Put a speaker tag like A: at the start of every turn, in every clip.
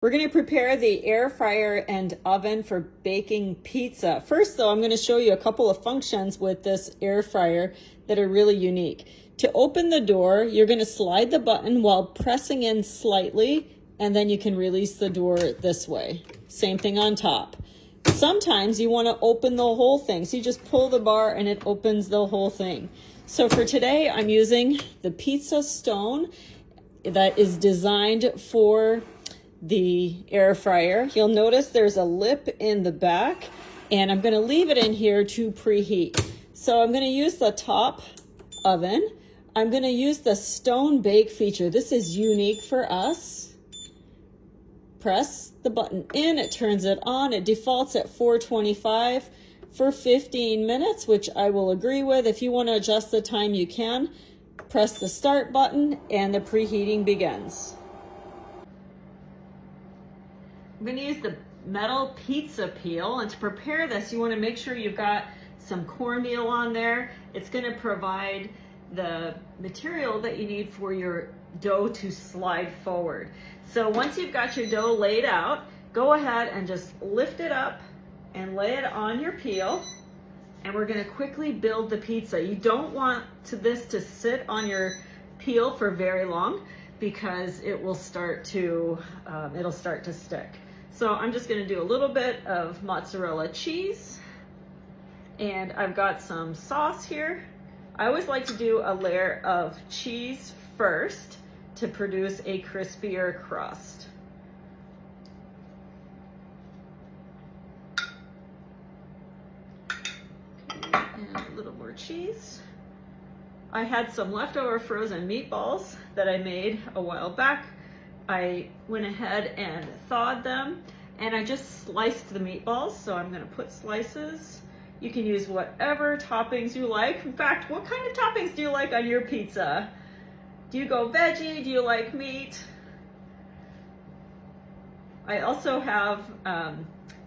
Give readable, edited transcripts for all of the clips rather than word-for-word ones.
A: We're going to prepare the air fryer and oven for baking pizza. First though, I'm going to show you a couple of functions with this air fryer that are really unique. To open the door, you're going to slide the button while pressing in slightly, and then you can release the door this way. Same thing on top. Sometimes you want to open the whole thing, so you just pull the bar and it opens the whole thing. So for today, I'm using the pizza stone that is designed for the air fryer. You'll notice there's a lip in the back, and I'm going to leave it in here to preheat. So I'm going to use the top oven. I'm going to use the stone bake feature. This is unique for us. Press the button in, it turns it on. It defaults at 425 for 15 minutes, which I will agree with. If you want to adjust the time, you can. Press the start button and the preheating begins. I'm going to use the metal pizza peel, and to prepare this you want to make sure you've got some cornmeal on there. It's going to provide the material that you need for your dough to slide forward. So once you've got your dough laid out, go ahead and just lift it up and lay it on your peel, and we're going to quickly build the pizza. You don't want this to sit on your peel for very long because it will start to stick. So I'm just going to do a little bit of mozzarella cheese, and I've got some sauce here. I always like to do a layer of cheese first to produce a crispier crust. Okay, and a little more cheese. I had some leftover frozen meatballs that I made a while back. I went ahead and thawed them, and I just sliced the meatballs. So I'm going to put slices. You can use whatever toppings you like. In fact, what kind of toppings do you like on your pizza? Do you go veggie? Do you like meat? I also have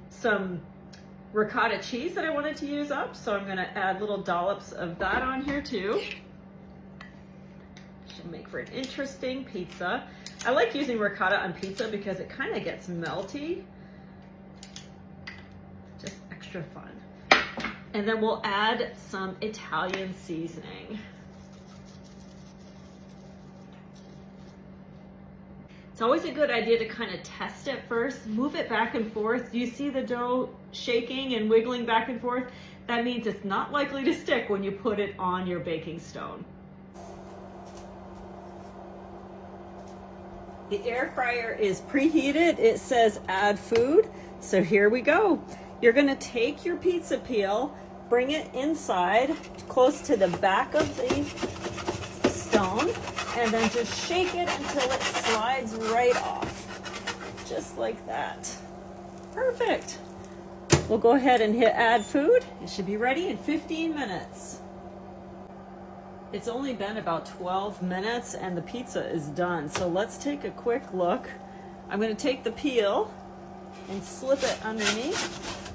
A: some ricotta cheese that I wanted to use up, so I'm going to add little dollops of that on here too. Should make for an interesting pizza. I like using ricotta on pizza because it kind of gets melty. Just extra fun. And then we'll add some Italian seasoning. It's always a good idea to kind of test it first. Move it back and forth. Do you see the dough shaking and wiggling back and forth? That means it's not likely to stick when you put it on your baking stone. The air fryer is preheated. It says add food. So here we go. You're going to take your pizza peel, bring it inside close to the back of the stone, and then just shake it until it slides right off. Just like that. Perfect. We'll go ahead and hit add food. It should be ready in 15 minutes. It's only been about 12 minutes and the pizza is done. So let's take a quick look. I'm going to take the peel and slip it underneath.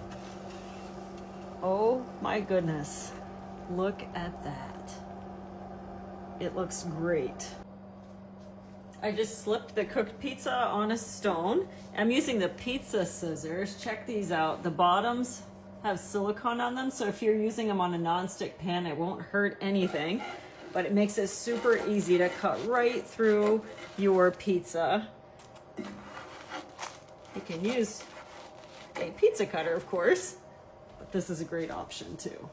A: Oh my goodness. Look at that. It looks great. I just slipped the cooked pizza on a stone. I'm using the pizza scissors. Check these out. The bottoms have silicone on them, so if you're using them on a non-stick pan, it won't hurt anything, but it makes it super easy to cut right through your pizza. You can use a pizza cutter, of course, but this is a great option too.